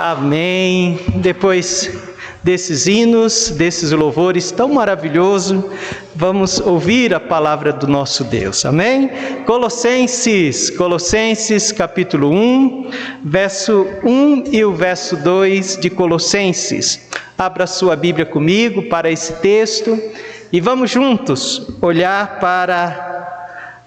Amém. Depois desses hinos, desses louvores tão maravilhosos, vamos ouvir a palavra do nosso Deus. Amém? Colossenses capítulo 1, verso 1 e o verso 2 de Colossenses. Abra sua Bíblia comigo para esse texto e vamos juntos olhar para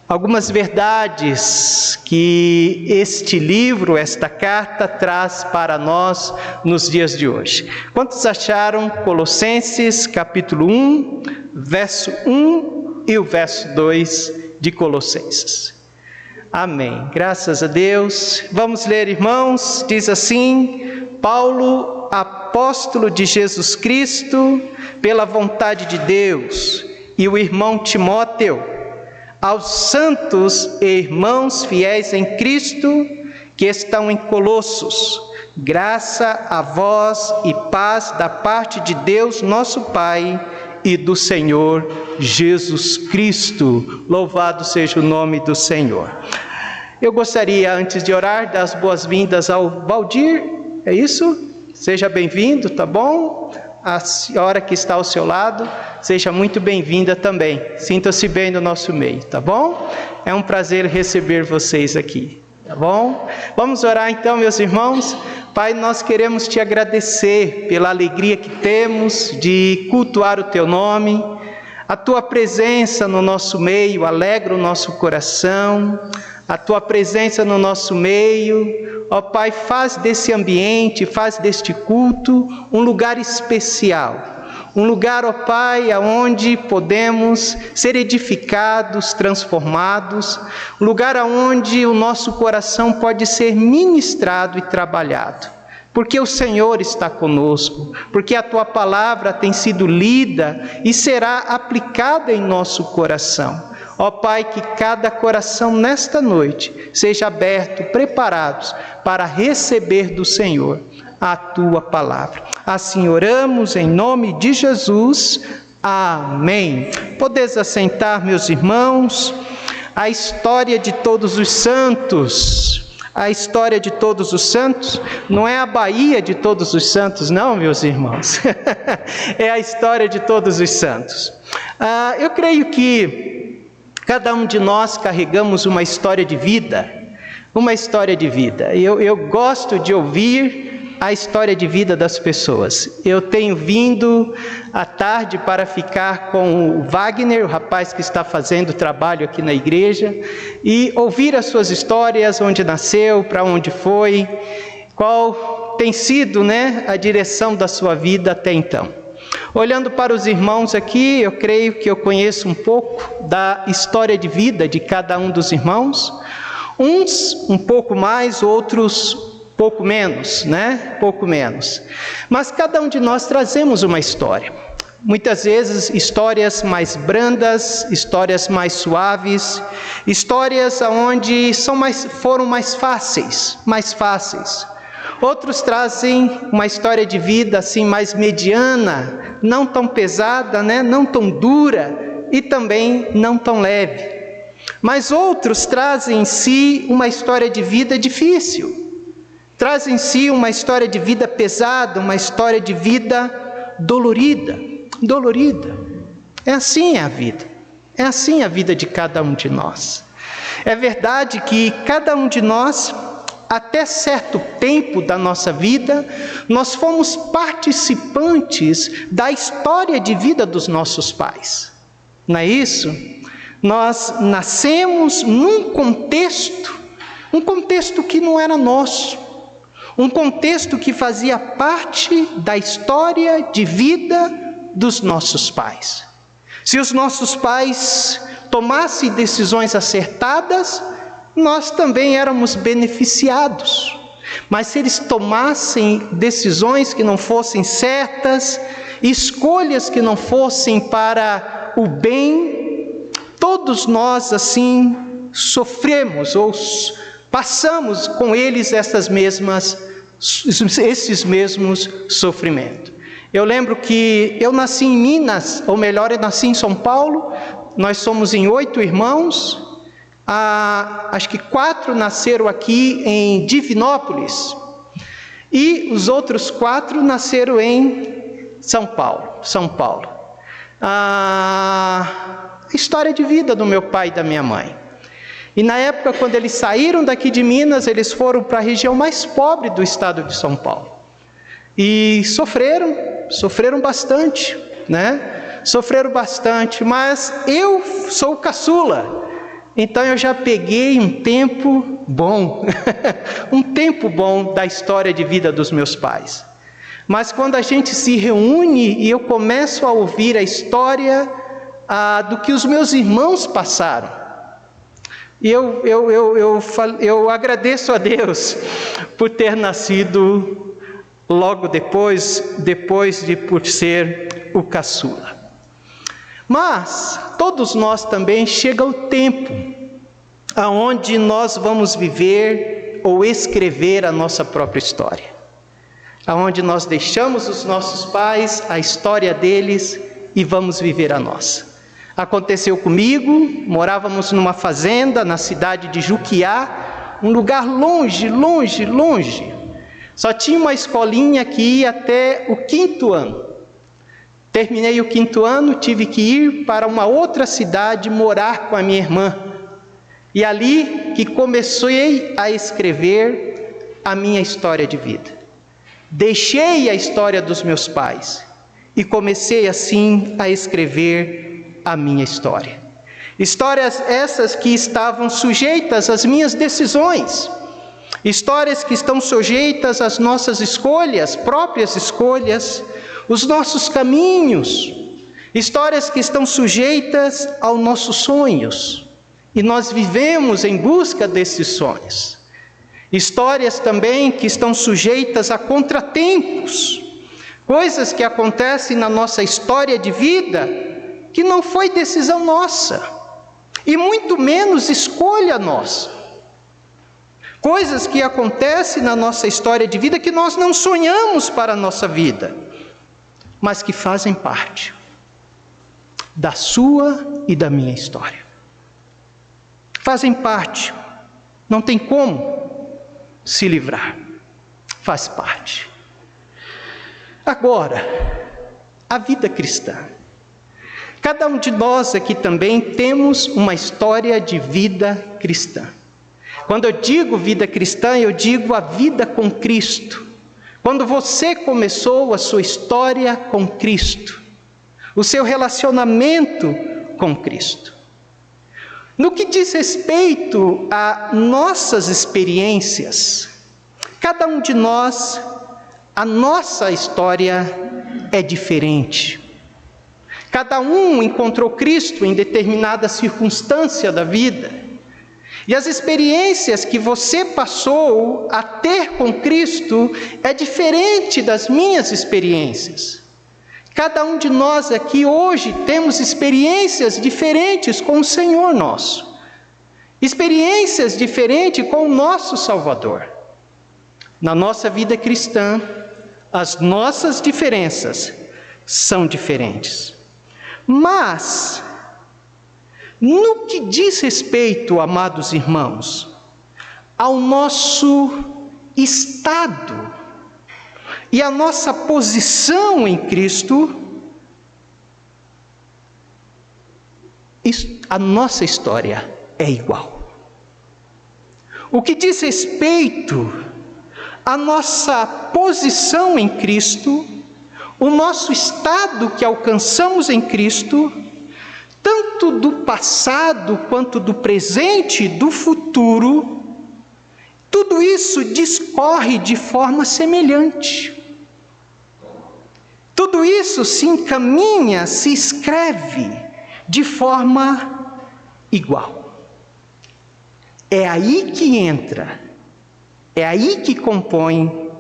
algumas verdades que este livro, esta carta, traz para nós nos dias de hoje. Quantos acharam Colossenses capítulo 1, verso 1 e o verso 2 de Colossenses? Amém. Graças a Deus. Vamos ler, irmãos. Diz assim: Paulo, apóstolo de Jesus Cristo, pela vontade de Deus, e o irmão Timóteo, aos santos e irmãos fiéis em Cristo que estão em Colossos, graça a vós e paz da parte de Deus nosso Pai e do Senhor Jesus Cristo. Louvado seja o nome do Senhor. Eu gostaria, antes de orar, dar as boas-vindas ao Valdir. É isso? Seja bem-vindo, tá bom? A senhora que está ao seu lado, seja muito bem-vinda também. Sinta-se bem no nosso meio, tá bom? É um prazer receber vocês aqui, tá bom? Vamos orar então, meus irmãos. Pai, nós queremos te agradecer pela alegria que temos de cultuar o teu nome. A tua presença no nosso meio alegra o nosso coração. A tua presença no nosso meio, ó Pai, faz desse ambiente, faz deste culto um lugar especial. Um lugar, ó Pai, onde podemos ser edificados, transformados. Um lugar onde o nosso coração pode ser ministrado e trabalhado. Porque o Senhor está conosco, porque a Tua palavra tem sido lida e será aplicada em nosso coração. Ó Pai, que cada coração nesta noite seja aberto, preparados para receber do Senhor a Tua palavra. Assim oramos em nome de Jesus. Amém. Podeis assentar, meus irmãos. A história de todos os santos. A história de todos os santos não é a Bahia de todos os santos, não, meus irmãos. É a história de todos os santos. Eu creio que cada um de nós carregamos uma história de vida, uma história de vida. Eu gosto de ouvir a história de vida das pessoas. Eu tenho vindo à tarde para ficar com o Wagner, o rapaz que está fazendo trabalho aqui na igreja, e ouvir as suas histórias, onde nasceu, para onde foi, qual tem sido, a direção da sua vida até então. Olhando para os irmãos aqui, eu creio que eu conheço um pouco da história de vida de cada um dos irmãos. Uns um pouco mais, outros pouco menos, Pouco menos. Mas cada um de nós trazemos uma história. Muitas vezes histórias mais brandas, histórias mais suaves, histórias onde foram mais fáceis. Outros trazem uma história de vida assim mais mediana, não tão pesada, não tão dura e também não tão leve. Mas outros trazem em si uma história de vida difícil, trazem em si uma história de vida pesada, uma história de vida dolorida. É assim a vida, é assim a vida de cada um de nós. É verdade que cada um de nós, até certo tempo da nossa vida, nós fomos participantes da história de vida dos nossos pais. Não é isso? Nós nascemos num contexto que não era nosso, um contexto que fazia parte da história de vida dos nossos pais. Se os nossos pais tomassem decisões acertadas, nós também éramos beneficiados. Mas se eles tomassem decisões que não fossem certas, escolhas que não fossem para o bem, todos nós assim sofremos ou passamos com eles esses mesmos sofrimentos. Eu lembro que eu nasci em Minas, ou melhor, eu nasci em São Paulo. Nós somos em 8 irmãos. Acho que 4 nasceram aqui em Divinópolis. E os outros 4 nasceram em São Paulo. A história de vida do meu pai e da minha mãe. E na época, quando eles saíram daqui de Minas, eles foram para a região mais pobre do estado de São Paulo. E sofreram bastante, né? Sofreram bastante, mas eu sou caçula. Então eu já peguei um tempo bom, um tempo bom da história de vida dos meus pais. Mas quando a gente se reúne e eu começo a ouvir a história do que os meus irmãos passaram, eu agradeço a Deus por ter nascido logo depois por ser o caçula. Mas todos nós também chega o tempo aonde nós vamos viver ou escrever a nossa própria história. Aonde nós deixamos os nossos pais, a história deles, e vamos viver a nossa. Aconteceu comigo, morávamos numa fazenda na cidade de Juquiá, um lugar longe. Só tinha uma escolinha que ia até o 5º ano. Terminei o 5º ano, tive que ir para uma outra cidade morar com a minha irmã. E ali que comecei a escrever a minha história de vida. Deixei a história dos meus pais e comecei assim a escrever a minha história. Histórias essas que estavam sujeitas às minhas decisões. Histórias que estão sujeitas às nossas escolhas, próprias escolhas, os nossos caminhos. Histórias que estão sujeitas aos nossos sonhos. E nós vivemos em busca desses sonhos. Histórias também que estão sujeitas a contratempos. Coisas que acontecem na nossa história de vida que não foi decisão nossa. E muito menos escolha nossa. Coisas que acontecem na nossa história de vida que nós não sonhamos para a nossa vida, mas que fazem parte da sua e da minha história. Fazem parte, não tem como se livrar, faz parte. Agora, a vida cristã. Cada um de nós aqui também temos uma história de vida cristã. Quando eu digo vida cristã, eu digo a vida com Cristo. Quando você começou a sua história com Cristo, o seu relacionamento com Cristo. No que diz respeito a nossas experiências, cada um de nós, a nossa história é diferente. Cada um encontrou Cristo em determinada circunstância da vida. E as experiências que você passou a ter com Cristo é diferente das minhas experiências. Cada um de nós aqui hoje temos experiências diferentes com o Senhor nosso. Experiências diferentes com o nosso Salvador. Na nossa vida cristã, as nossas diferenças são diferentes. Mas, no que diz respeito, amados irmãos, ao nosso estado e a nossa posição em Cristo, a nossa história é igual. O que diz respeito à nossa posição em Cristo, o nosso estado que alcançamos em Cristo, tanto do passado quanto do presente e do futuro, tudo isso discorre de forma semelhante. Tudo isso se encaminha, se escreve de forma igual. É aí que entra, é aí que compõe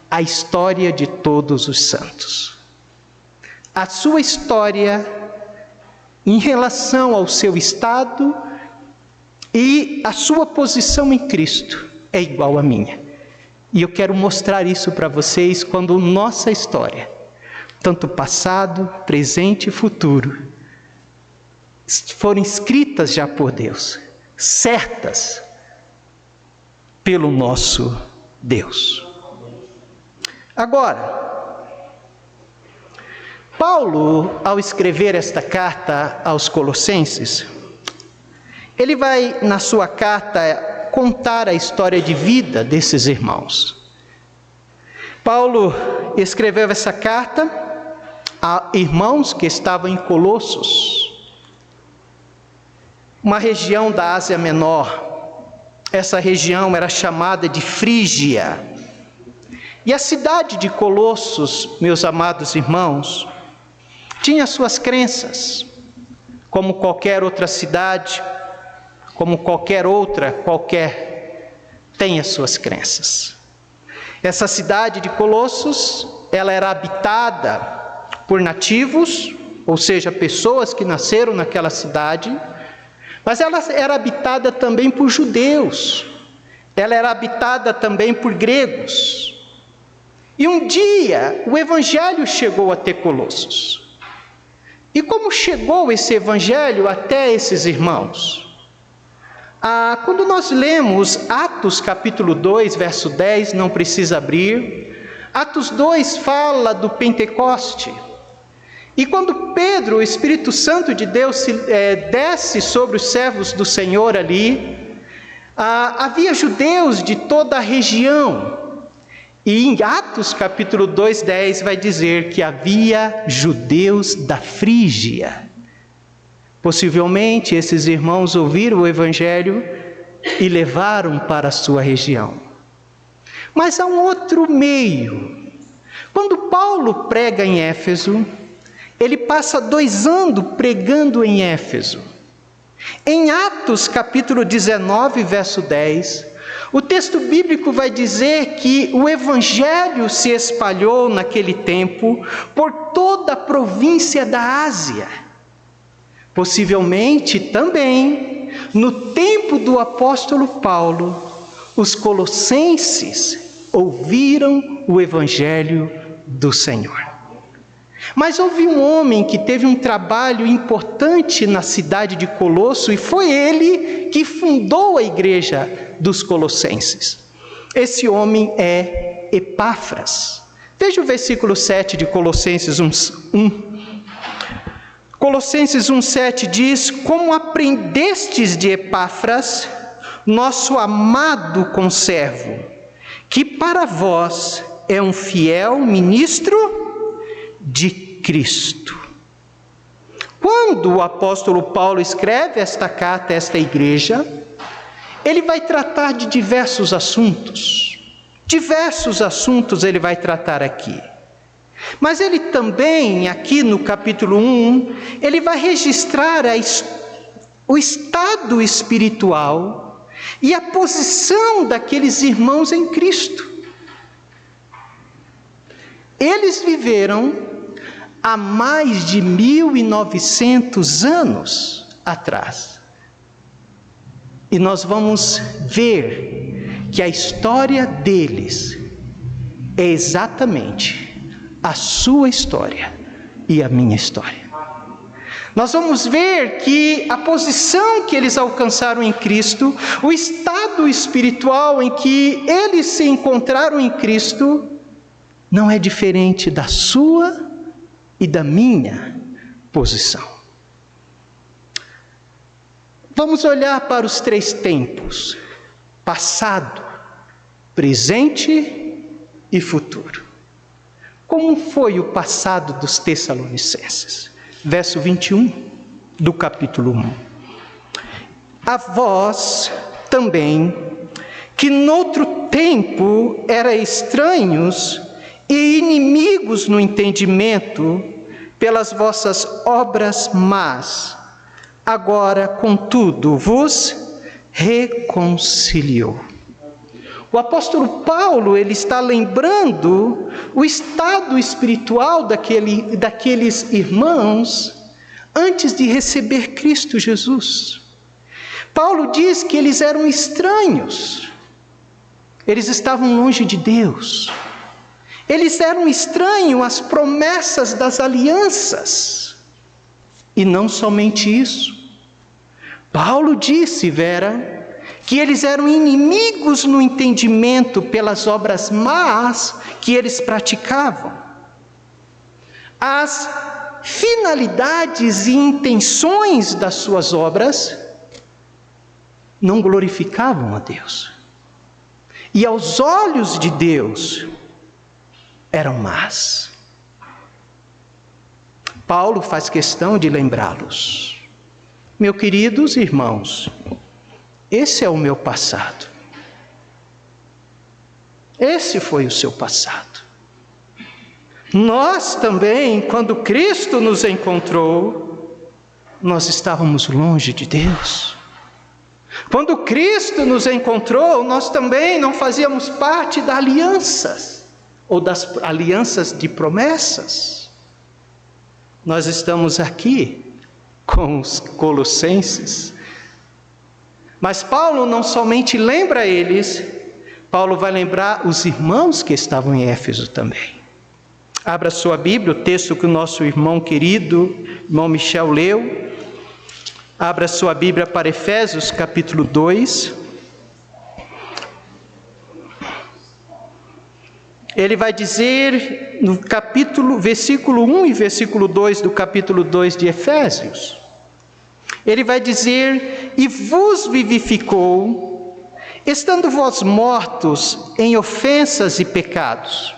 a história de todos os santos. A sua história em relação ao seu estado e a sua posição em Cristo é igual à minha. E eu quero mostrar isso para vocês quando nossa história, tanto passado, presente e futuro, foram escritas já por Deus, certas pelo nosso Deus. Agora, Paulo, ao escrever esta carta aos Colossenses, ele vai, na sua carta, contar a história de vida desses irmãos. Paulo escreveu essa carta a irmãos que estavam em Colossos, uma região da Ásia Menor. Essa região era chamada de Frígia. E a cidade de Colossos, meus amados irmãos, tinha suas crenças, como qualquer outra cidade, como qualquer tem as suas crenças. Essa cidade de Colossos, ela era habitada por nativos, ou seja, pessoas que nasceram naquela cidade, mas ela era habitada também por judeus, ela era habitada também por gregos. E um dia o evangelho chegou até Colossos. E como chegou esse evangelho até esses irmãos? Quando nós lemos Atos capítulo 2, verso 10, não precisa abrir, Atos 2 fala do Pentecoste. E quando Pedro, o Espírito Santo de Deus, desce sobre os servos do Senhor ali, havia judeus de toda a região. E em Atos capítulo 2, 10 vai dizer que havia judeus da Frígia. Possivelmente esses irmãos ouviram o evangelho e levaram para a sua região. Mas há um outro meio. Quando Paulo prega em Éfeso, ele passa 2 anos pregando em Éfeso. Em Atos capítulo 19, verso 10, o texto bíblico vai dizer que o evangelho se espalhou naquele tempo por toda a província da Ásia. Possivelmente também, no tempo do apóstolo Paulo, os colossenses ouviram o evangelho do Senhor. Mas houve um homem que teve um trabalho importante na cidade de Colosso, e foi ele que fundou a igreja dos colossenses. Esse homem é Epáfras. Veja o versículo 7 de Colossenses 1. Colossenses 1,7 diz: como aprendestes de Epáfras, nosso amado conservo, que para vós é um fiel ministro de Cristo. Quando o apóstolo Paulo escreve esta carta a esta igreja, ele vai tratar de diversos assuntos. Diversos assuntos ele vai tratar aqui. Mas ele também, aqui no capítulo 1, ele vai registrar o estado espiritual e a posição daqueles irmãos em Cristo. Eles viveram há mais de 1900 anos atrás. E nós vamos ver que a história deles é exatamente a sua história e a minha história. Nós vamos ver que a posição que eles alcançaram em Cristo, o estado espiritual em que eles se encontraram em Cristo, não é diferente da sua e da minha posição. Vamos olhar para os 3 tempos: passado, presente e futuro. Como foi o passado dos Tessalonicenses? Verso 21 do capítulo 1. A vós também, que noutro tempo erais estranhos e inimigos no entendimento, pelas vossas obras más, agora, contudo, vos reconciliou. O apóstolo Paulo, ele está lembrando o estado espiritual daqueles irmãos antes de receber Cristo Jesus. Paulo diz que eles eram estranhos, eles estavam longe de Deus, eles eram estranhos às promessas das alianças. E não somente isso. Paulo disse, Vera, que eles eram inimigos no entendimento pelas obras más que eles praticavam. As finalidades e intenções das suas obras não glorificavam a Deus. E aos olhos de Deus eram más. Paulo faz questão de lembrá-los. Meus queridos irmãos, esse é o meu passado. Esse foi o seu passado. Nós também, quando Cristo nos encontrou, nós estávamos longe de Deus. Quando Cristo nos encontrou, nós também não fazíamos parte das alianças, ou das alianças de promessas. Nós estamos aqui com os colossenses. Mas Paulo não somente lembra eles, Paulo vai lembrar os irmãos que estavam em Éfeso também. Abra sua Bíblia, o texto que o nosso irmão querido, irmão Michel leu. Abra sua Bíblia para Efésios capítulo 2. Ele vai dizer no versículo 1 e versículo 2 do capítulo 2 de Efésios. Ele vai dizer: e vos vivificou, estando vós mortos em ofensas e pecados,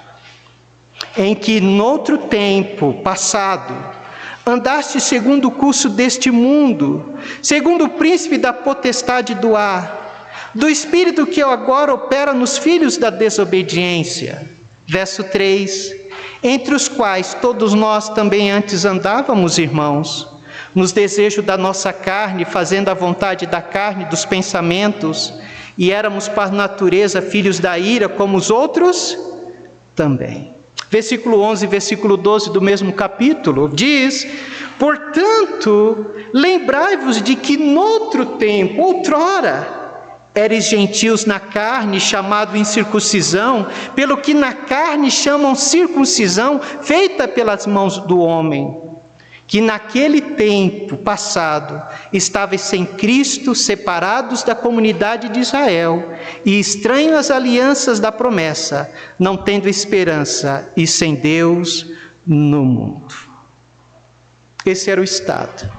em que noutro tempo passado andaste segundo o curso deste mundo, segundo o príncipe da potestade do ar, do espírito que agora opera nos filhos da desobediência. Verso 3: entre os quais todos nós também antes andávamos, irmãos, nos desejos da nossa carne, fazendo a vontade da carne e dos pensamentos, e éramos por natureza filhos da ira, como os outros também. Versículo 11 e versículo 12 do mesmo capítulo diz: portanto, lembrai-vos de que noutro tempo, outrora, eres gentios na carne, chamado incircuncisão, pelo que na carne chamam circuncisão, feita pelas mãos do homem, que naquele tempo passado estavais sem Cristo, separados da comunidade de Israel, e estranhos às alianças da promessa, não tendo esperança e sem Deus no mundo. Esse era o estado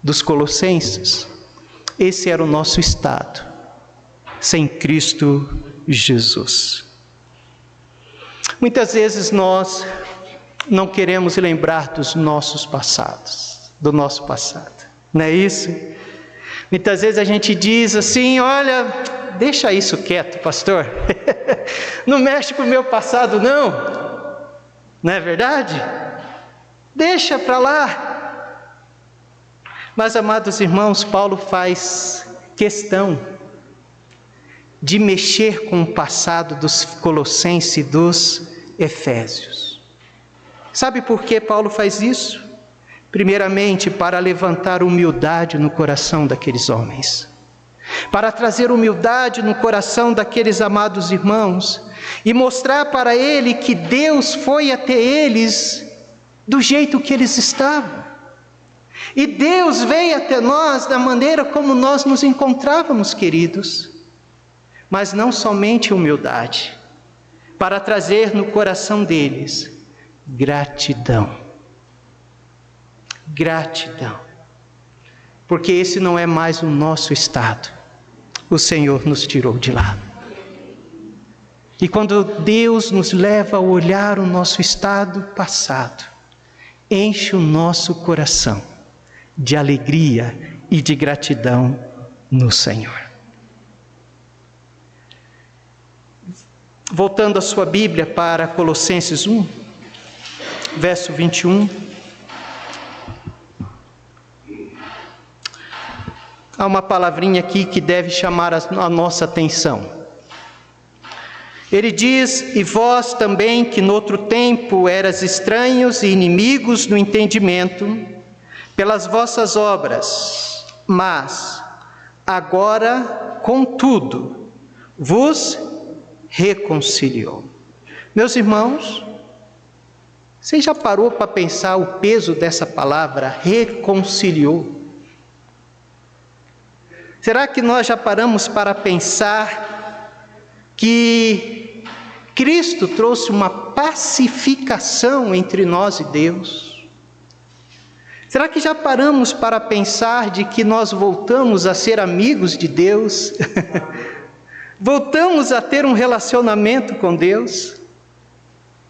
dos colossenses. Esse era o nosso estado, sem Cristo Jesus. Muitas vezes nós não queremos lembrar dos nossos passados, do nosso passado, não é isso? Muitas vezes a gente diz assim: olha, deixa isso quieto, pastor, não mexe com o meu passado não é verdade? Deixa para lá. Mas, amados irmãos, Paulo faz questão de mexer com o passado dos colossenses e dos efésios. Sabe por que Paulo faz isso? Primeiramente, para levantar humildade no coração daqueles homens, para trazer humildade no coração daqueles amados irmãos, e mostrar para ele que Deus foi até eles do jeito que eles estavam, e Deus veio até nós da maneira como nós nos encontrávamos, queridos. Mas não somente humildade, para trazer no coração deles gratidão. Gratidão. Porque esse não é mais o nosso estado. O Senhor nos tirou de lá. E quando Deus nos leva a olhar o nosso estado passado, enche o nosso coração de alegria e de gratidão no Senhor. Voltando a sua Bíblia para Colossenses 1, verso 21. Há uma palavrinha aqui que deve chamar a nossa atenção. Ele diz: e vós também, que noutro tempo eras estranhos e inimigos no entendimento, pelas vossas obras, mas agora, contudo, vos reconciliou. Meus irmãos, você já parou para pensar o peso dessa palavra, reconciliou? Será que nós já paramos para pensar que Cristo trouxe uma pacificação entre nós e Deus? Será que já paramos para pensar de que nós voltamos a ser amigos de Deus? Voltamos a ter um relacionamento com Deus?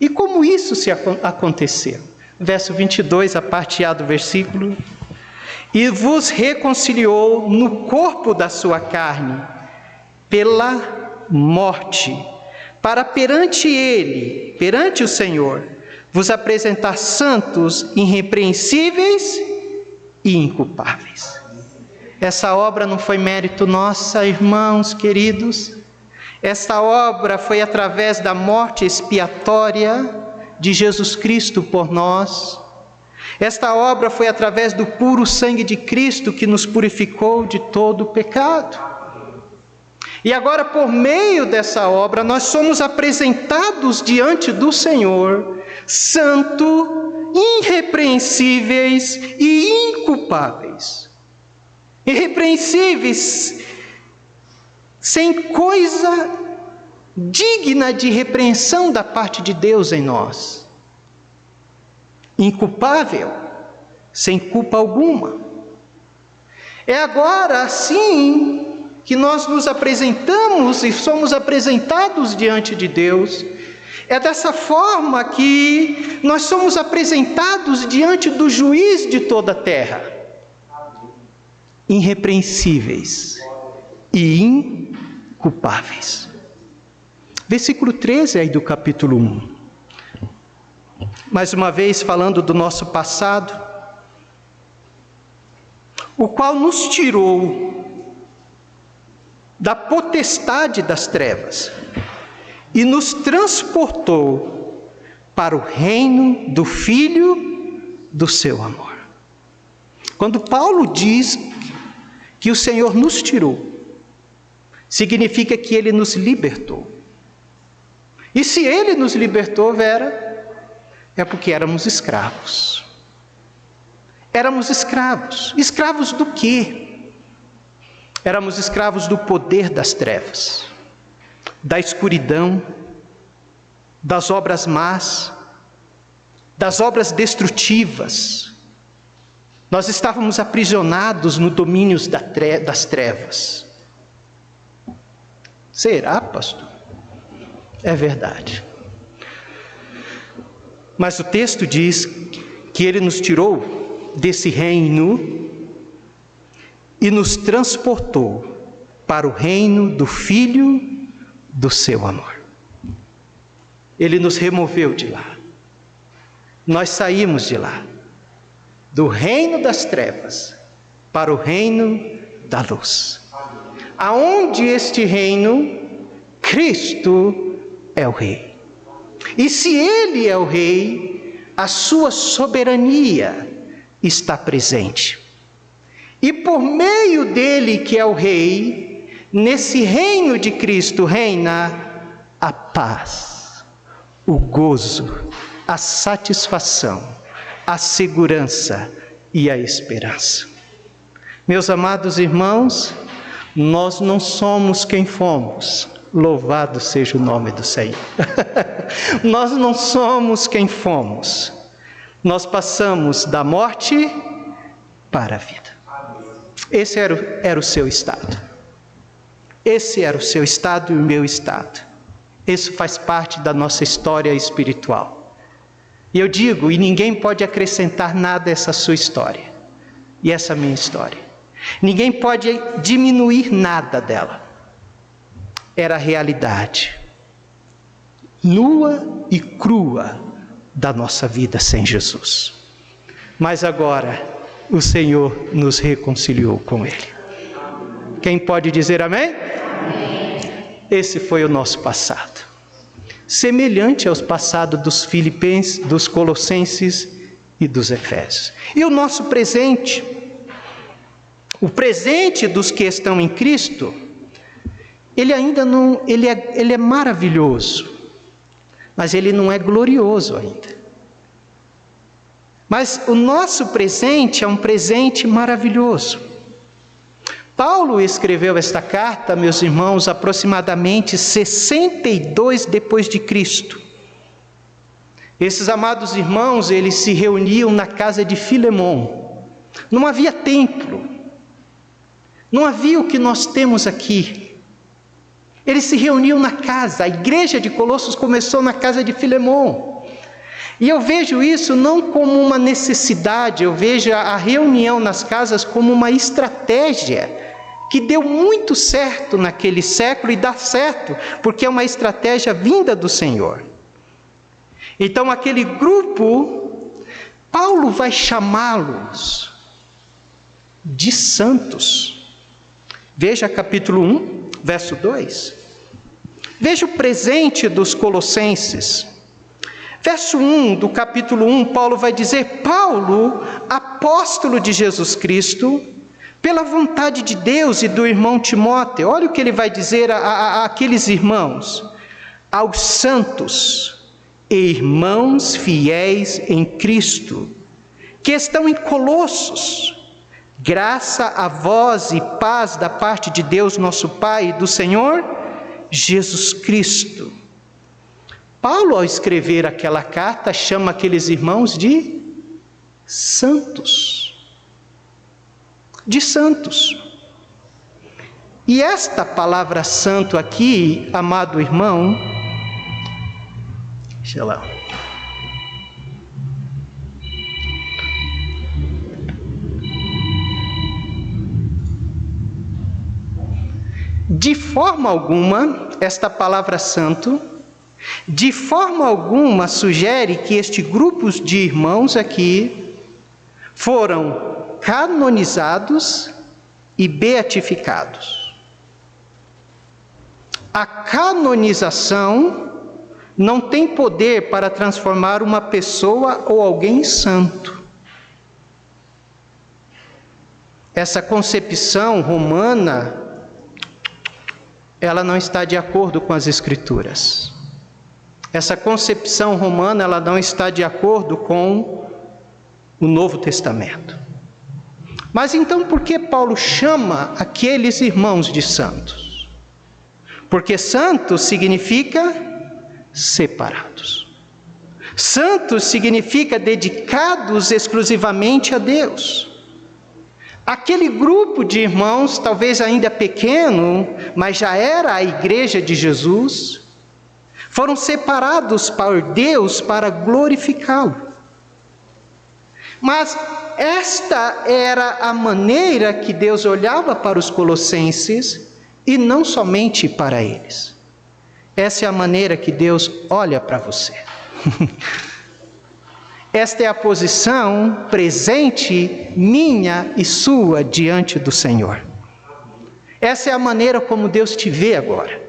E como isso se aconteceu? Verso 22, a parte A do versículo. E vos reconciliou no corpo da sua carne, pela morte, para perante ele, perante o Senhor, vos apresentar santos, irrepreensíveis e inculpáveis. Essa obra não foi mérito nosso, irmãos queridos. Essa obra foi através da morte expiatória de Jesus Cristo por nós. Esta obra foi através do puro sangue de Cristo que nos purificou de todo o pecado. E agora, por meio dessa obra, nós somos apresentados diante do Senhor, santo, irrepreensíveis e inculpáveis. Irrepreensíveis, sem coisa digna de repreensão da parte de Deus em nós. Inculpável, sem culpa alguma. É agora assim que nós nos apresentamos e somos apresentados diante de Deus. É dessa forma que nós somos apresentados diante do juiz de toda a terra. Irrepreensíveis e inculpáveis. Versículo 13 aí do capítulo 1. Mais uma vez falando do nosso passado, o qual nos tirou da potestade das trevas e nos transportou para o reino do Filho do seu amor. Quando Paulo diz que o Senhor nos tirou, significa que Ele nos libertou. E se Ele nos libertou, Vera, é porque éramos escravos. Éramos escravos. Escravos do quê? Éramos escravos do poder das trevas, da escuridão, das obras más, das obras destrutivas. Nós estávamos aprisionados no domínio das trevas. Será, pastor? É verdade. Mas o texto diz que Ele nos tirou desse reino e nos transportou para o reino do Filho do seu amor. Ele nos removeu de lá. Nós saímos de lá, do reino das trevas para o reino da luz. Aonde este reino, Cristo é o Rei. E se Ele é o Rei, a sua soberania está presente. E por meio dele, que é o Rei, nesse reino de Cristo reina a paz, o gozo, a satisfação, a segurança e a esperança. Meus amados irmãos, nós não somos quem fomos. Louvado seja o nome do Senhor. Nós não somos quem fomos. Nós passamos da morte para a vida. Esse era o seu estado. Esse era o seu estado e o meu estado. Isso faz parte da nossa história espiritual. E eu digo, e ninguém pode acrescentar nada a essa sua história. E essa minha história. Ninguém pode diminuir nada dela. Era a realidade nua e crua da nossa vida sem Jesus. Mas agora o Senhor nos reconciliou com Ele. Quem pode dizer amém? Amém. Esse foi o nosso passado, semelhante aos passados dos Filipenses, dos Colossenses e dos Efésios. E o nosso presente, o presente dos que estão em Cristo, ele ainda não, ele é maravilhoso, mas ele não é glorioso ainda. Mas o nosso presente é um presente maravilhoso. Paulo escreveu esta carta, meus irmãos, aproximadamente 62 depois de Cristo. Esses amados irmãos, eles se reuniam na casa de Filemon. Não havia templo. Não havia o que nós temos aqui. Eles se reuniam na casa. A igreja de Colossos começou na casa de Filemon. E eu vejo isso não como uma necessidade, eu vejo a reunião nas casas como uma estratégia que deu muito certo naquele século e dá certo, porque é uma estratégia vinda do Senhor. Então aquele grupo, Paulo vai chamá-los de santos. Veja capítulo 1, verso 2. Veja o presente dos colossenses. Verso 1 do capítulo 1, Paulo vai dizer: Paulo, apóstolo de Jesus Cristo, pela vontade de Deus, e do irmão Timóteo. Olha o que ele vai dizer àqueles irmãos: aos santos e irmãos fiéis em Cristo, que estão em Colossos, graça a vós e paz da parte de Deus nosso Pai e do Senhor Jesus Cristo. Paulo, ao escrever aquela carta, chama aqueles irmãos de santos. De santos. E esta palavra santo aqui, amado irmão, deixa lá. De forma alguma, esta palavra santo, de forma alguma sugere que este grupo de irmãos aqui foram canonizados e beatificados. A canonização não tem poder para transformar uma pessoa ou alguém em santo. Essa concepção romana, ela não está de acordo com as Escrituras. Essa concepção romana, ela não está de acordo com o Novo Testamento. Mas então, por que Paulo chama aqueles irmãos de santos? Porque santos significa separados. Santos significa dedicados exclusivamente a Deus. Aquele grupo de irmãos, talvez ainda pequeno, mas já era a igreja de Jesus, foram separados por Deus para glorificá-lo. Mas esta era a maneira que Deus olhava para os colossenses e não somente para eles. Essa é a maneira que Deus olha para você. Esta é a posição presente minha e sua diante do Senhor. Essa é a maneira como Deus te vê agora.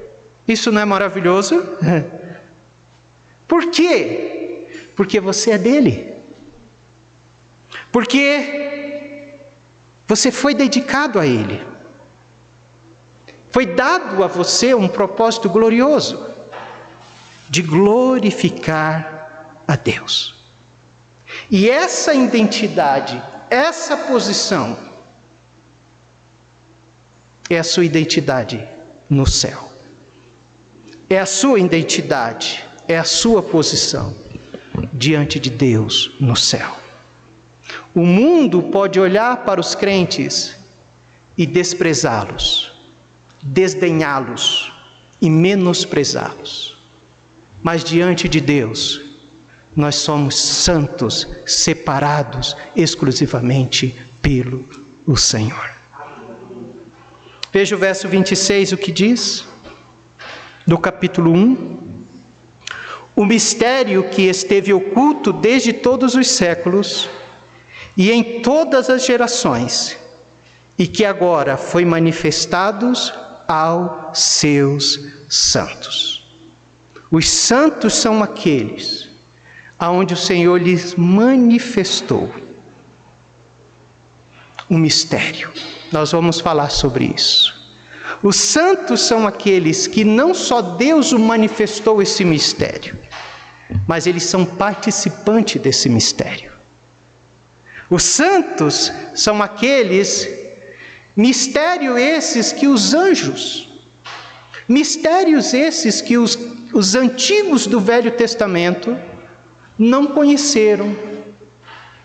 Isso não é maravilhoso? Por quê? Porque você é dele. Porque você foi dedicado a Ele. Foi dado a você um propósito glorioso de glorificar a Deus. E essa identidade, essa posição, é a sua identidade no céu. É a sua identidade, é a sua posição diante de Deus no céu. O mundo pode olhar para os crentes e desprezá-los, desdenhá-los e menosprezá-los. Mas diante de Deus, nós somos santos, separados exclusivamente pelo Senhor. Veja o verso 26, o que diz, do capítulo 1. O mistério que esteve oculto desde todos os séculos e em todas as gerações, e que agora foi manifestado aos seus santos. Os santos são aqueles aonde o Senhor lhes manifestou um mistério. Nós vamos falar sobre isso. Os santos são aqueles que não só Deus o manifestou esse mistério, mas eles são participantes desse mistério. Os santos são aqueles Mistérios esses que os antigos do Velho Testamento não conheceram,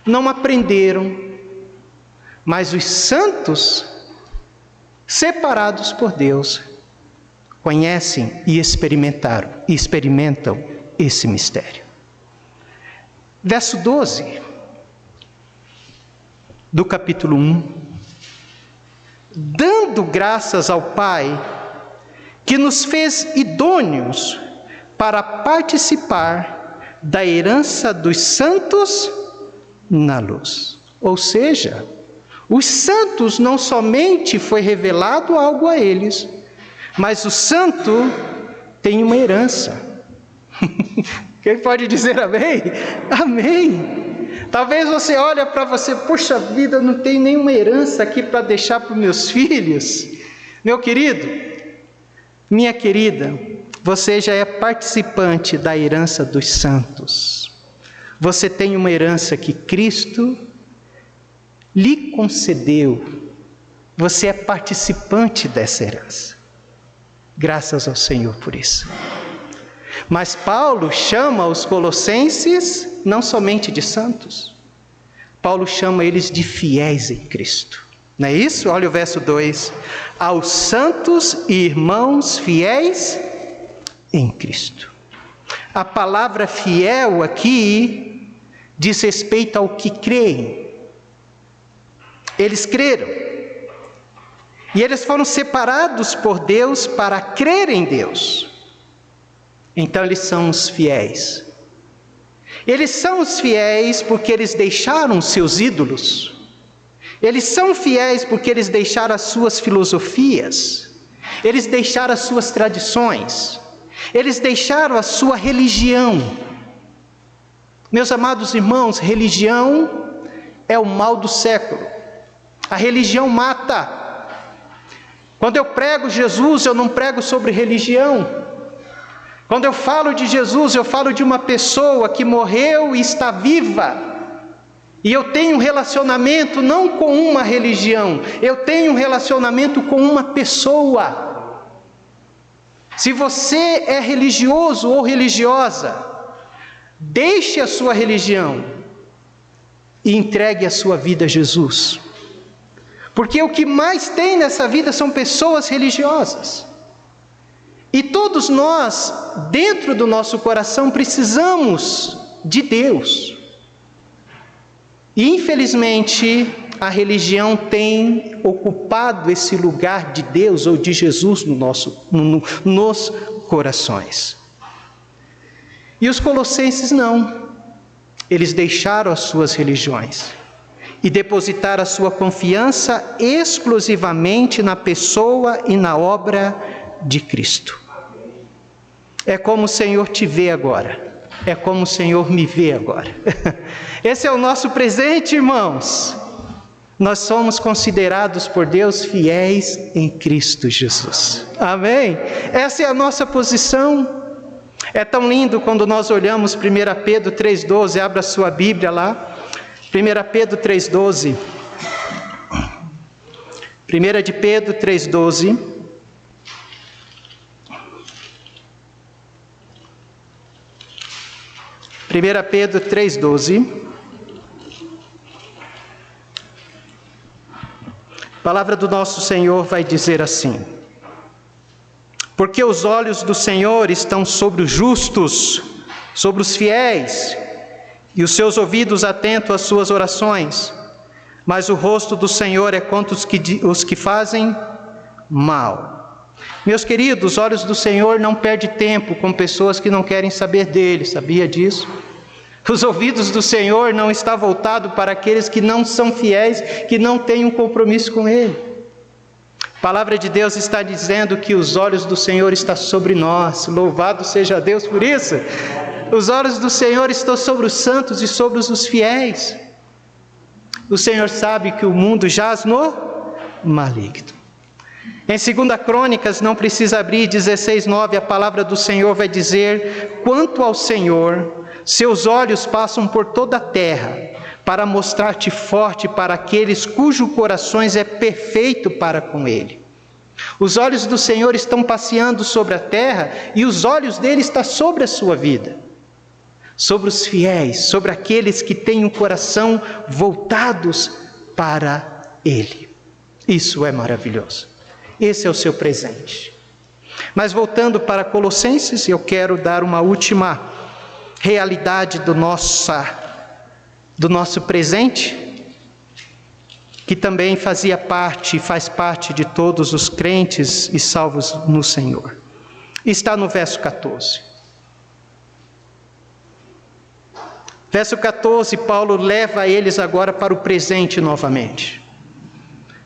não aprenderam, mas os santos, separados por Deus, conhecem e experimentam esse mistério. Verso 12 do capítulo 1. Dando graças ao Pai, que nos fez idôneos para participar da herança dos santos na luz. Ou seja, os santos não somente foi revelado algo a eles, mas o santo tem uma herança. Quem pode dizer amém? Amém. Talvez você olhe para você, poxa vida, eu não tenho nenhuma herança aqui para deixar para os meus filhos. Meu querido, minha querida, você já é participante da herança dos santos. Você tem uma herança que Cristo lhe concedeu. Você é participante dessa herança. Graças ao Senhor por isso. Mas Paulo chama os colossenses não somente de santos. Paulo chama eles de fiéis em Cristo. Não é isso? Olha o verso 2. Aos santos e irmãos fiéis em Cristo. A palavra fiel aqui diz respeito ao que creem. Eles creram. E eles foram separados por Deus para crer em Deus. Então eles são os fiéis. Eles são os fiéis porque eles deixaram seus ídolos. Eles são fiéis porque eles deixaram as suas filosofias. Eles deixaram as suas tradições. Eles deixaram a sua religião. Meus amados irmãos, religião é o mal do século. A religião mata. Quando eu prego Jesus, eu não prego sobre religião. Quando eu falo de Jesus, eu falo de uma pessoa que morreu e está viva. E eu tenho um relacionamento não com uma religião, eu tenho um relacionamento com uma pessoa. Se você é religioso ou religiosa, deixe a sua religião e entregue a sua vida a Jesus. Porque o que mais tem nessa vida são pessoas religiosas. E todos nós, dentro do nosso coração, precisamos de Deus. E infelizmente, a religião tem ocupado esse lugar de Deus ou de Jesus nos corações. E os colossenses não. Eles deixaram as suas religiões e depositaram a sua confiança exclusivamente na pessoa e na obra de Cristo. É como o Senhor te vê agora. É como o Senhor me vê agora. Esse é o nosso presente, irmãos. Nós somos considerados por Deus fiéis em Cristo Jesus. Amém? Essa é a nossa posição. É tão lindo quando nós olhamos 1 Pedro 3,12. Abra sua Bíblia lá. 1 Pedro 3,12. 1 de Pedro 3,12. 1 Pedro 3,12. A palavra do nosso Senhor vai dizer assim: porque os olhos do Senhor estão sobre os justos, sobre os fiéis, e os seus ouvidos atentos às suas orações, mas o rosto do Senhor é contra os que fazem mal. Meus queridos, os olhos do Senhor não perdem tempo com pessoas que não querem saber dele, sabia disso? Os ouvidos do Senhor não estão voltados para aqueles que não são fiéis, que não têm um compromisso com ele. A palavra de Deus está dizendo que os olhos do Senhor estão sobre nós, louvado seja Deus por isso. Os olhos do Senhor estão sobre os santos e sobre os fiéis. O Senhor sabe que o mundo jaz no maligno. Em 2 Crônicas, não precisa abrir, 16:9, a palavra do Senhor vai dizer: quanto ao Senhor, seus olhos passam por toda a terra, para mostrar-te forte para aqueles cujos corações é perfeito para com Ele. Os olhos do Senhor estão passeando sobre a terra e os olhos dele estão sobre a sua vida, sobre os fiéis, sobre aqueles que têm o coração voltados para Ele. Isso é maravilhoso. Esse é o seu presente. Mas voltando para Colossenses, eu quero dar uma última realidade do nosso presente, que também fazia parte e faz parte de todos os crentes e salvos no Senhor. Está no verso 14. Verso 14, Paulo leva eles agora para o presente novamente.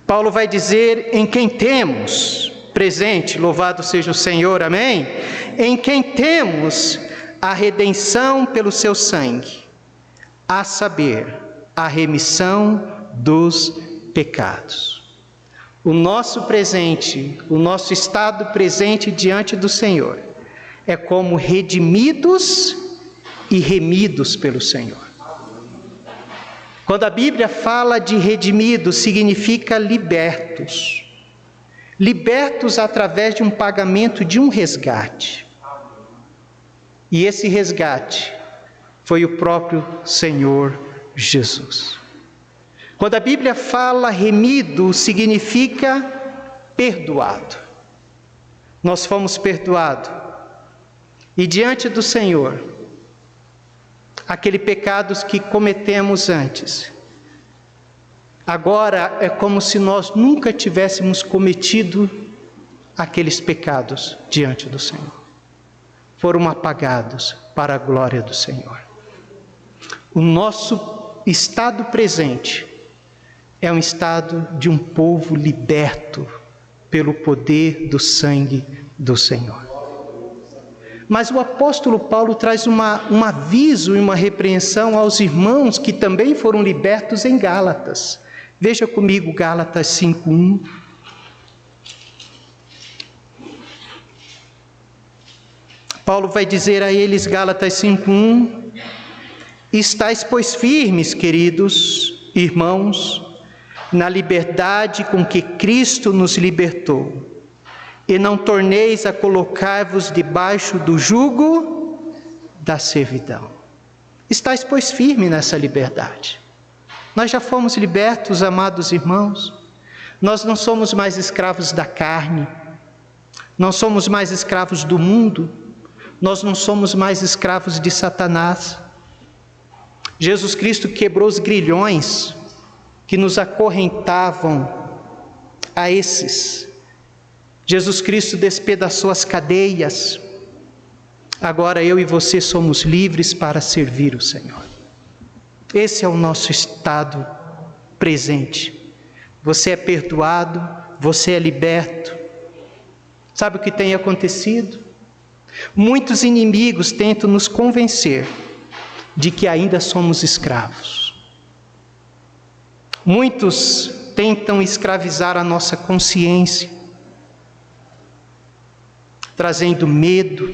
Paulo vai dizer: em quem temos presente, louvado seja o Senhor, amém? Em quem temos a redenção pelo seu sangue, a saber, a remissão dos pecados. O nosso presente, o nosso estado presente diante do Senhor é como redimidos e remidos pelo Senhor. Quando a Bíblia fala de redimidos, significa libertos. Libertos através de um pagamento de um resgate. E esse resgate foi o próprio Senhor Jesus. Quando a Bíblia fala remido, significa perdoado. Nós fomos perdoados. E diante do Senhor, aqueles pecados que cometemos antes, agora é como se nós nunca tivéssemos cometido aqueles pecados diante do Senhor. Foram apagados para a glória do Senhor. O nosso estado presente é um estado de um povo liberto pelo poder do sangue do Senhor. Mas o apóstolo Paulo traz um aviso e uma repreensão aos irmãos que também foram libertos em Gálatas. Veja comigo Gálatas 5:1. Paulo vai dizer a eles, Gálatas 5:1: estais, pois, firmes, queridos irmãos, na liberdade com que Cristo nos libertou, e não torneis a colocar-vos debaixo do jugo da servidão. Estais, pois, firmes nessa liberdade. Nós já fomos libertos, amados irmãos. Nós não somos mais escravos da carne, não somos mais escravos do mundo, nós não somos mais escravos de Satanás. Jesus Cristo quebrou os grilhões que nos acorrentavam a esses. Jesus Cristo despedaçou as cadeias. Agora eu e você somos livres para servir o Senhor. Esse é o nosso estado presente. Você é perdoado, você é liberto. Sabe o que tem acontecido? Muitos inimigos tentam nos convencer de que ainda somos escravos. Muitos tentam escravizar a nossa consciência, trazendo medo,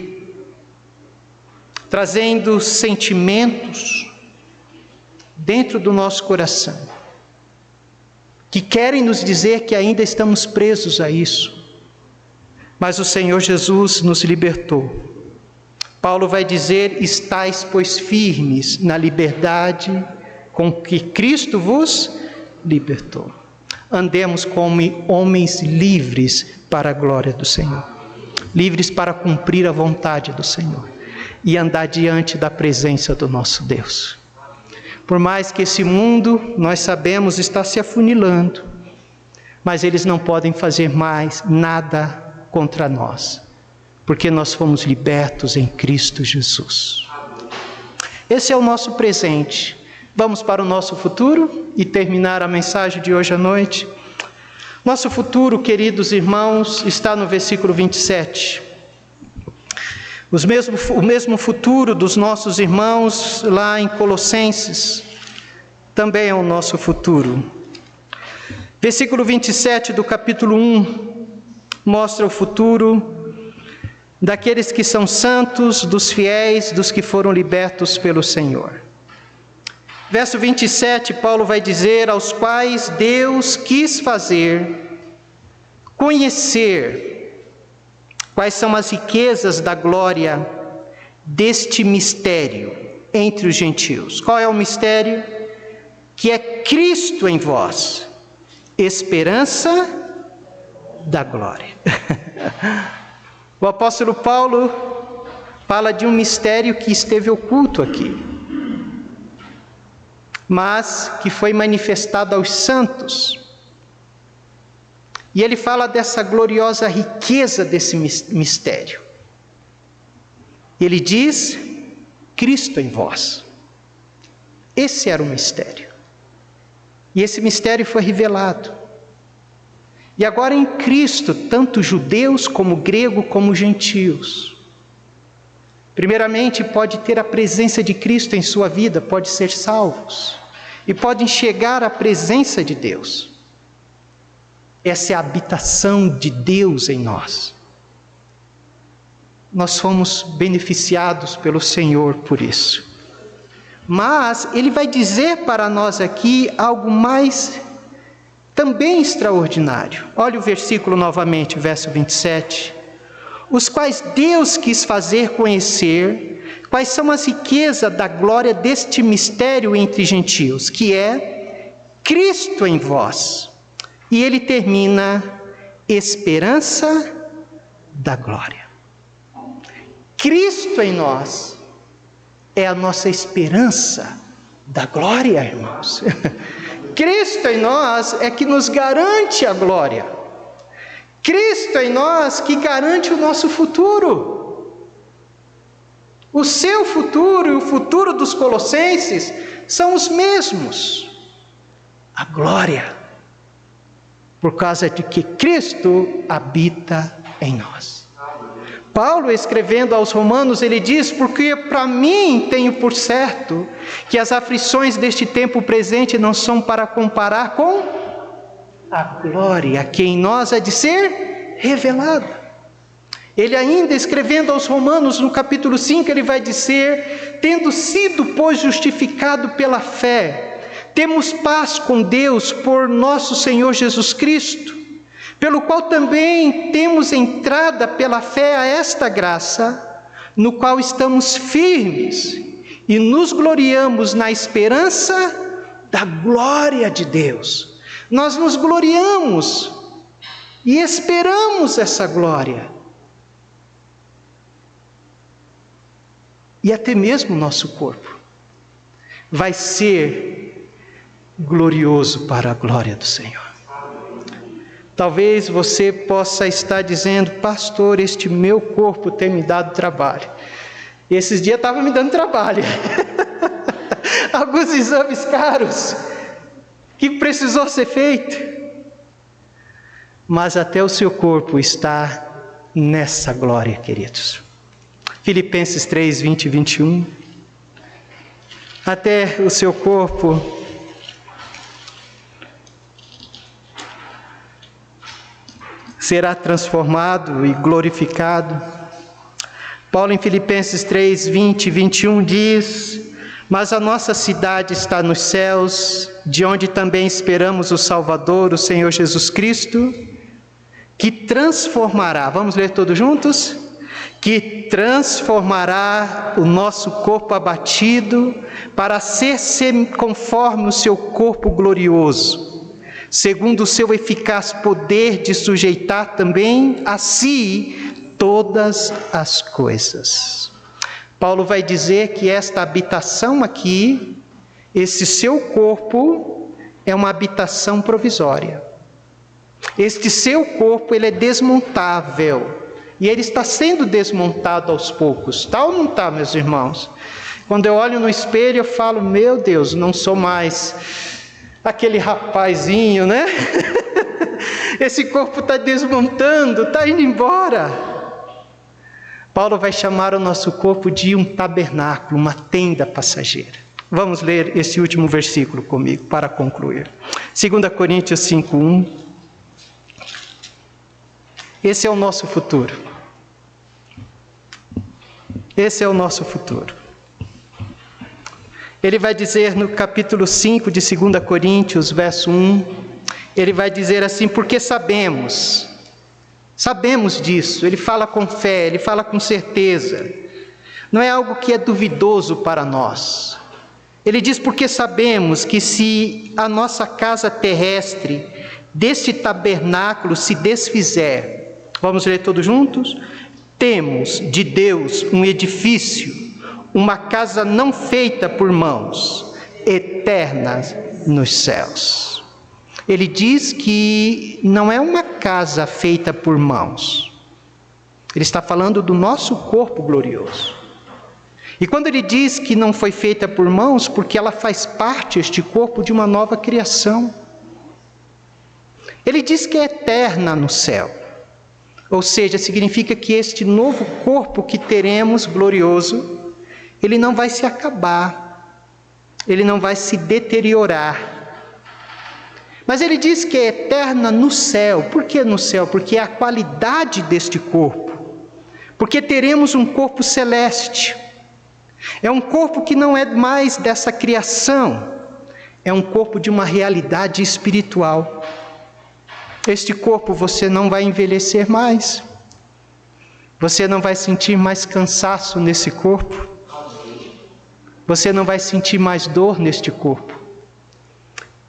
trazendo sentimentos dentro do nosso coração, que querem nos dizer que ainda estamos presos a isso. Mas o Senhor Jesus nos libertou. Paulo vai dizer: estais, pois, firmes na liberdade com que Cristo vos libertou. Andemos como homens livres para a glória do Senhor, livres para cumprir a vontade do Senhor e andar diante da presença do nosso Deus. Por mais que esse mundo, nós sabemos, está se afunilando, mas eles não podem fazer mais nada contra nós, porque nós fomos libertos em Cristo Jesus. Esse é o nosso presente. Vamos para o nosso futuro e terminar a mensagem de hoje à noite. Nosso futuro, queridos irmãos, está no versículo 27. O mesmo futuro dos nossos irmãos lá em Colossenses também é o nosso futuro. Versículo 27 do capítulo 1 mostra o futuro daqueles que são santos, dos fiéis, dos que foram libertos pelo Senhor. Verso 27, Paulo vai dizer: aos quais Deus quis fazer conhecer quais são as riquezas da glória deste mistério entre os gentios. Qual é o mistério? Que é Cristo em vós, esperança da glória. O apóstolo Paulo fala de um mistério que esteve oculto aqui, mas que foi manifestado aos santos. E ele fala dessa gloriosa riqueza desse mistério. Ele diz: Cristo em vós. Esse era o mistério. E esse mistério foi revelado. E agora em Cristo, tanto judeus como grego como gentios, primeiramente pode ter a presença de Cristo em sua vida, pode ser salvos e podem chegar à presença de Deus. Essa é a habitação de Deus em nós. Nós fomos beneficiados pelo Senhor por isso. Mas Ele vai dizer para nós aqui algo mais também extraordinário. Olha o versículo novamente, verso 27. Os quais Deus quis fazer conhecer quais são as riquezas da glória deste mistério entre gentios, que é Cristo em vós. E ele termina: esperança da glória. Cristo em nós é a nossa esperança da glória, irmãos. Cristo em nós é que nos garante a glória. Cristo em nós que garante o nosso futuro. O seu futuro e o futuro dos colossenses são os mesmos. A glória. Por causa de que Cristo habita em nós. Paulo, escrevendo aos Romanos, ele diz: porque para mim tenho por certo que as aflições deste tempo presente não são para comparar com a glória que em nós há de ser revelada. Ele ainda, escrevendo aos Romanos, no capítulo 5, ele vai dizer: tendo sido, pois, justificado pela fé, temos paz com Deus por nosso Senhor Jesus Cristo, pelo qual também temos entrada pela fé a esta graça, no qual estamos firmes e nos gloriamos na esperança da glória de Deus. Nós nos gloriamos e esperamos essa glória. E até mesmo o nosso corpo vai ser glorioso para a glória do Senhor. Talvez você possa estar dizendo: pastor, este meu corpo tem me dado trabalho. Esses dias estava me dando trabalho. Alguns exames caros que precisou ser feito. Mas até o seu corpo está nessa glória, queridos. Filipenses 3, 20 e 21. Até o seu corpo será transformado e glorificado. Paulo, em Filipenses 3, 20 e 21 diz: mas a nossa cidade está nos céus, de onde também esperamos o Salvador, o Senhor Jesus Cristo, que transformará, vamos ler todos juntos? Que transformará o nosso corpo abatido para ser conforme o seu corpo glorioso, segundo o seu eficaz poder de sujeitar também a si todas as coisas. Paulo vai dizer que esta habitação aqui, esse seu corpo, é uma habitação provisória. Este seu corpo, ele é desmontável. E ele está sendo desmontado aos poucos. Tá ou não está, meus irmãos? Quando eu olho no espelho, eu falo: meu Deus, não sou mais aquele rapazinho, né? Esse corpo está desmontando, está indo embora. Paulo vai chamar o nosso corpo de um tabernáculo, uma tenda passageira. Vamos ler esse último versículo comigo para concluir. 2 Coríntios 5:1. Esse é o nosso futuro. Esse é o nosso futuro. Ele vai dizer no capítulo 5 de 2 Coríntios, verso 1, ele vai dizer assim: porque sabemos disso. Ele fala com fé, ele fala com certeza. Não é algo que é duvidoso para nós. Ele diz: porque sabemos que se a nossa casa terrestre deste tabernáculo se desfizer, vamos ler todos juntos? Temos de Deus um edifício, uma casa não feita por mãos, eterna nos céus. Ele diz que não é uma casa feita por mãos. Ele está falando do nosso corpo glorioso. E quando ele diz que não foi feita por mãos, porque ela faz parte, este corpo, de uma nova criação. Ele diz que é eterna no céu. Ou seja, significa que este novo corpo que teremos, glorioso, ele não vai se acabar, ele não vai se deteriorar. Mas ele diz que é eterna no céu. Por que no céu? Porque é a qualidade deste corpo. Porque teremos um corpo celeste. É um corpo que não é mais dessa criação. É um corpo de uma realidade espiritual. Este corpo você não vai envelhecer mais. Você não vai sentir mais cansaço nesse corpo. Você não vai sentir mais dor neste corpo.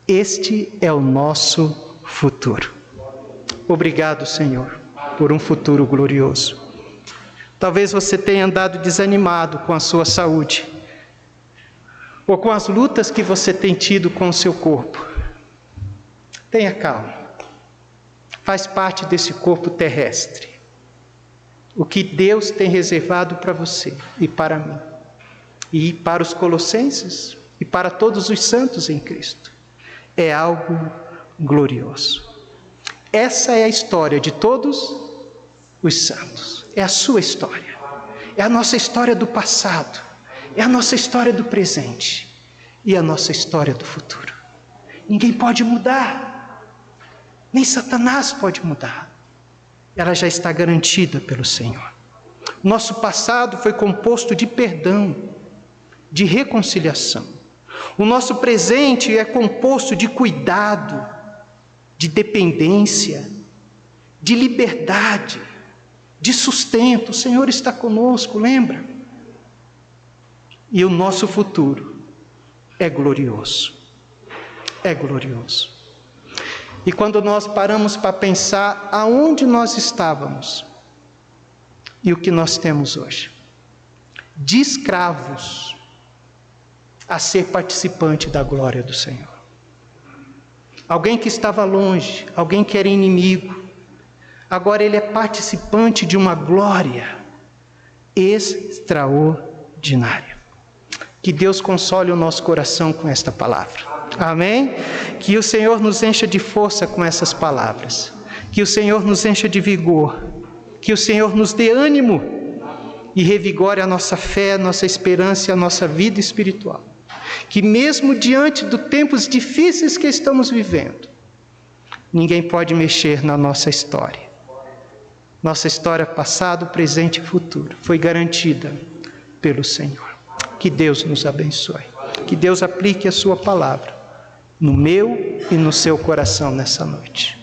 Este é o nosso futuro. Obrigado, Senhor, por um futuro glorioso. Talvez você tenha andado desanimado com a sua saúde, ou com as lutas que você tem tido com o seu corpo. Tenha calma. Faz parte desse corpo terrestre. O que Deus tem reservado para você e para mim, e para os colossenses, e para todos os santos em Cristo, é algo glorioso. Essa é a história de todos os santos. É a sua história. É a nossa história do passado. É a nossa história do presente. E a nossa história do futuro. Ninguém pode mudar. Nem Satanás pode mudar. Ela já está garantida pelo Senhor. Nosso passado foi composto de perdão, de reconciliação. O nosso presente é composto de cuidado, de dependência, de liberdade, de sustento. O Senhor está conosco, lembra? E o nosso futuro é glorioso. É glorioso. E quando nós paramos para pensar aonde nós estávamos e o que nós temos hoje, de escravos a ser participante da glória do Senhor. Alguém que estava longe, alguém que era inimigo, agora ele é participante de uma glória extraordinária. Que Deus console o nosso coração com esta palavra. Amém? Que o Senhor nos encha de força com essas palavras. Que o Senhor nos encha de vigor. Que o Senhor nos dê ânimo e revigore a nossa fé, a nossa esperança e a nossa vida espiritual. Que mesmo diante dos tempos difíceis que estamos vivendo, ninguém pode mexer na nossa história. Nossa história passado, presente e futuro foi garantida pelo Senhor. Que Deus nos abençoe. Que Deus aplique a sua palavra no meu e no seu coração nessa noite.